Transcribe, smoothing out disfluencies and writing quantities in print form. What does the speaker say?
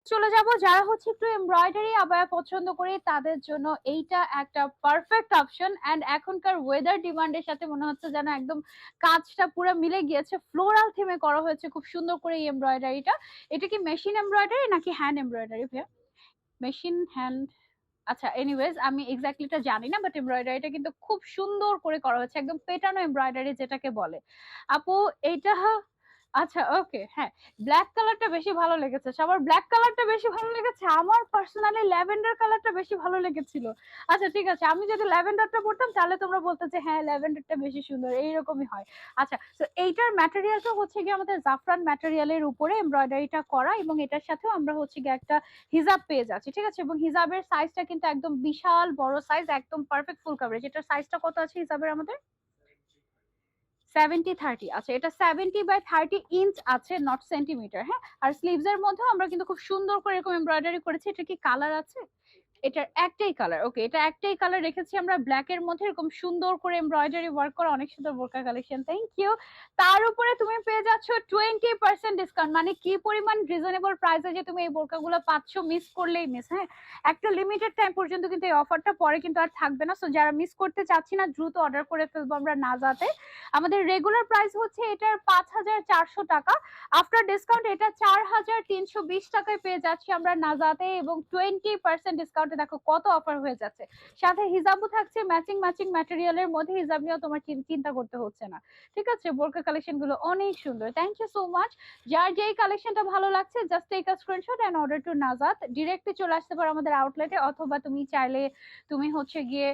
চলে যাব যারা হচ্ছে একটু এমব্রয়ডারি আবায়া পছন্দ করে তাদের জন্য এইটা একটা পারফেক্ট অপশন। এন্ড এখনকার ওয়েদার ডিমান্ডের সাথে মনে হচ্ছে যেন একদম কাজটা পুরো মিলে গিয়েছে, ফ্লোরাল থিমে করা হয়েছে খুব সুন্দর করে এই এমব্রয়ডারিটা। এটা কি মেশিন এমব্রয়ডারি নাকি হ্যান্ড এমব্রয়ডারি ভাইয়া? মেশিন, হ্যান্ড, আচ্ছা এনিওয়েজ আমি এক্স্যাক্টলিটা জানি না, বাট এমব্রয়ডারিটা কিন্তু খুব সুন্দর করে করা হয়েছে, একদম পেটানো এমব্রয়ডারি যেটাকে বলে। আপু এইটা, আচ্ছা ওকে, হ্যাঁ ব্ল্যাক কালারটা বেশি ভালো লেগেছে, সবার ব্ল্যাক কালারটা বেশি ভালো লেগেছে, আমার পার্সোনালি ল্যাভেন্ডার কালারটা বেশি ভালো লেগেছিল। আচ্ছা ঠিক আছে, আমি যদি ল্যাভেন্ডারটা পড়তাম তাহলে তোমরা বলতে যে হ্যাঁ ল্যাভেন্ডারটা বেশি সুন্দর, এইরকমই হয়। আচ্ছা, তো এইটার ম্যাটেরিয়ালটা হচ্ছে গিয়ে আমাদের জাফরান ম্যাটেরিয়ালের উপরে এমব্রয়ডারিটা করা, এবং এটার সাথেও আমরা হচ্ছে গিয়ে একটা হিজাব পেয়ে যাচ্ছি, ঠিক আছে? এবং হিজাবের সাইজটা কিন্তু একদম বিশাল বড় সাইজ, একদম পারফেক্ট ফুল কভারেজ। এটার সাইজটা কত আছে হিজাবের আমাদের? 70/30। আচ্ছা, এটা 70/30 ইঞ্চ আছে, নট সেন্টিমিটার, হ্যাঁ। আর স্লিভস এর মধ্যে আমরা কিন্তু খুব সুন্দর করে এরকম এমব্রয়ডারি করেছি। এটা কি কালার আছে? এটার একটাই কালার, ওকে, এটা একটাই কালার রেখেছি আমরা ব্ল্যাক এর মধ্যে, এরকম সুন্দর করে এমব্রয়ডারি ওয়ার্ক করা, অনেক সুন্দর বোরকা কালেকশন, থ্যাংক ইউ। তার উপরে তুমি পেয়ে যাচ্ছ 20% ডিসকাউন্ট। মানে কি পরিমাণ রিজনেবল প্রাইসে যে তুমি এই বোরকাগুলো পাচ্ছ, মিস করলেই মিস, হ্যাঁ। একটা লিমিটেড টাইম পর্যন্ত কিন্তু এই অফারটা, পরে কিন্তু আর থাকবে না। সো যারা মিস করতে চাচ্ছি না, দ্রুত অর্ডার করে ফেলবো আমরা নাজাতে। আমাদের রেগুলার প্রাইস হচ্ছে এটার 5,400 টাকা, আফটার ডিসকাউন্ট এটা 4,320 টাকায় পেয়ে যাচ্ছি আমরা নাজাতে, এবং 20% ডিসকাউন্টে দেখো কত অফার হয়ে যাচ্ছে। সাথে হিজাবও থাকছে ম্যাচিং ম্যাচিং ম্যাটেরিয়ালের মধ্যে, হিজাব নিয়েও তোমার চিন্তা করতে হচ্ছে না, ঠিক আছে? বোরকা কালেকশন গুলো অনেক সুন্দর, থ্যাংক ইউ সো মাচ। যার যেই কালেকশনটা ভালো লাগছে just take a screenshot and order to নাজাত। ডিরেক্টলি চলে আসতে পারো আমাদের আউটলেটে, অথবা তুমি চাইলে তুমি হচ্ছে গিয়ে